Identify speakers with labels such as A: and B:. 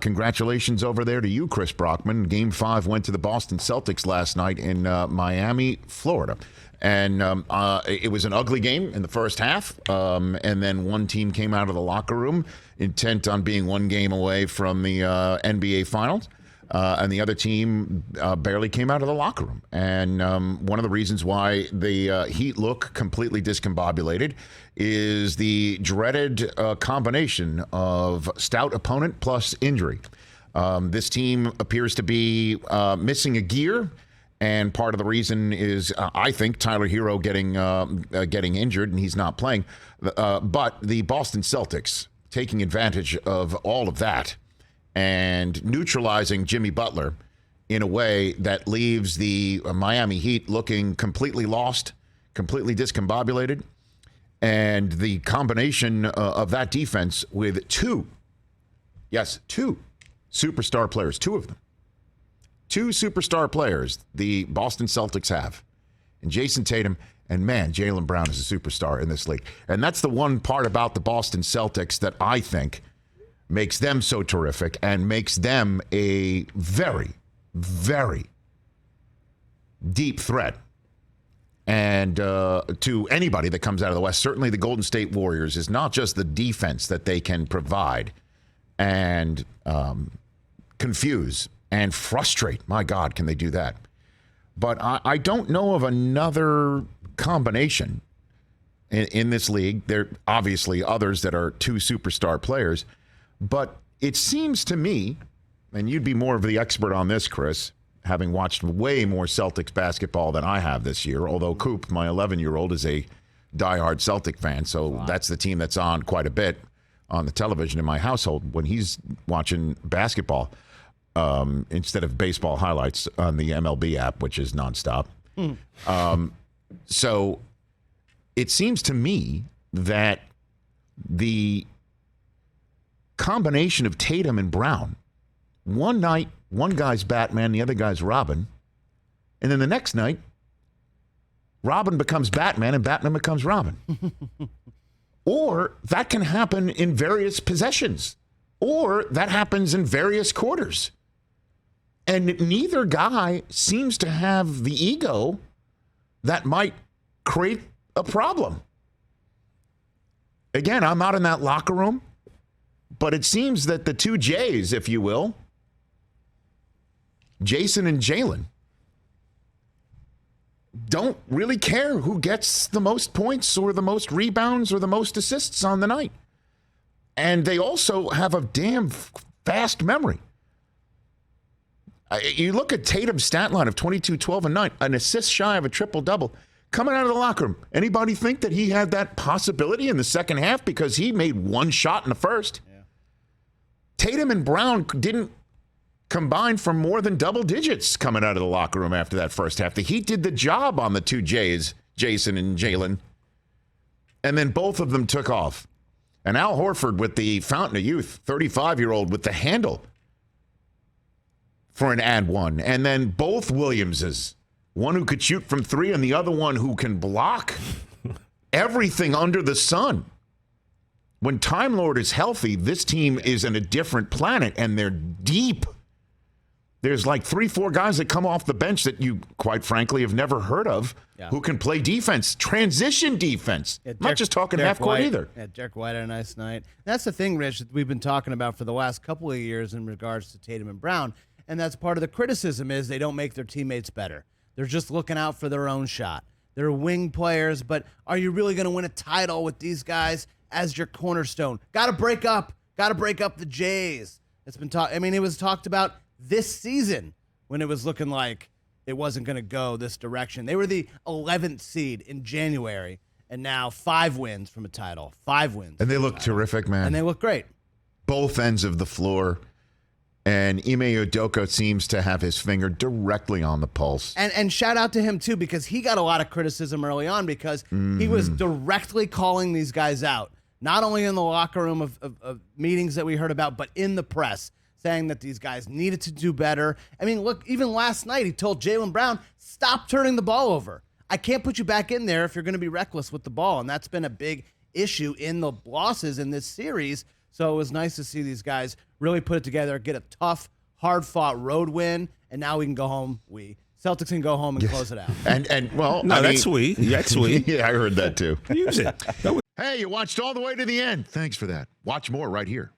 A: Congratulations over there to you, Chris Brockman. Game 5 went to the Boston Celtics last night in Miami, Florida. And it was an ugly game in the first half. And then one team came out of the locker room intent on being one game away from the NBA Finals. And the other team barely came out of the locker room. And one of the reasons why the Heat look completely discombobulated is the dreaded combination of stout opponent plus injury. This team appears to be missing a gear. And part of the reason is, I think, Tyler Hero getting injured and he's not playing. But the Boston Celtics taking advantage of all of that and neutralizing Jimmy Butler in a way that leaves the Miami Heat looking completely lost, completely discombobulated. And the combination of that defense with two superstar players, two of them. Two superstar players the Boston Celtics have. And Jayson Tatum, and man, Jaylen Brown is a superstar in this league. And that's the one part about the Boston Celtics that I think makes them so terrific and makes them a very, very deep threat. And to anybody that comes out of the West, certainly the Golden State Warriors, is not just the defense that they can provide and confuse and frustrate. My God, can they do that? But I don't know of another combination in this league. There are obviously others that are two superstar players. But it seems to me, and you'd be more of the expert on this, Chris, having watched way more Celtics basketball than I have this year, although Coop, my 11-year-old, is a diehard Celtic fan, so That's the team that's on quite a bit on the television in my household when he's watching basketball. Instead of baseball highlights on the MLB app, which is nonstop. So it seems to me that the combination of Tatum and Brown, one night, one guy's Batman, the other guy's Robin, and then the next night, Robin becomes Batman and Batman becomes Robin. Or that can happen in various possessions, or that happens in various quarters. And neither guy seems to have the ego that might create a problem. Again, I'm not in that locker room, but it seems that the two J's, if you will, Jayson and Jaylen, don't really care who gets the most points or the most rebounds or the most assists on the night. And they also have a damn fast memory. You look at Tatum's stat line of 22, 12, and 9, an assist shy of a triple-double. Coming out of the locker room, anybody think that he had that possibility in the second half because he made one shot in the first? Yeah. Tatum and Brown didn't combine for more than double digits coming out of the locker room after that first half. The Heat did the job on the two J's, Jayson and Jaylen, and then both of them took off. And Al Horford with the fountain of youth, 35-year-old with the handle for an and one. And then both Williamses, one who could shoot from three and the other one who can block everything under the sun. When Time Lord is healthy, this team is in a different planet, and they're deep. There's like 3-4 guys that come off the bench that you, quite frankly, have never heard of, who can play defense, transition defense. Yeah, not just talking half court either.
B: Yeah, Derek White had a nice night. That's the thing, Rich, that we've been talking about for the last couple of years in regards to Tatum and Brown, and that's part of the criticism is they don't make their teammates better. They're just looking out for their own shot. They're wing players, but are you really going to win a title with these guys as your cornerstone? Got to break up the Jays. It's been it was talked about this season when it was looking like it wasn't going to go this direction. They were the 11th seed in January, and now 5 wins from a title. 5 wins.
A: And they look terrific, man.
B: And they look great.
A: Both ends of the floor. And Ime Udoka seems to have his finger directly on the pulse.
B: And shout out to him, too, because he got a lot of criticism early on because he was directly calling these guys out, not only in the locker room of meetings that we heard about, but in the press, saying that these guys needed to do better. I mean, look, even last night he told Jaylen Brown, stop turning the ball over. I can't put you back in there if you're going to be reckless with the ball, and that's been a big issue in the losses in this series. So it was nice to see these guys really put it together, get a tough, hard-fought road win, and now we can go home. Celtics can go home and close it out.
A: And well,
C: No,
A: I
C: that's
A: mean,
C: sweet. That's sweet.
A: Yeah, I heard that too.
C: Use it.
A: Hey, you watched all the way to the end. Thanks for that. Watch more right here.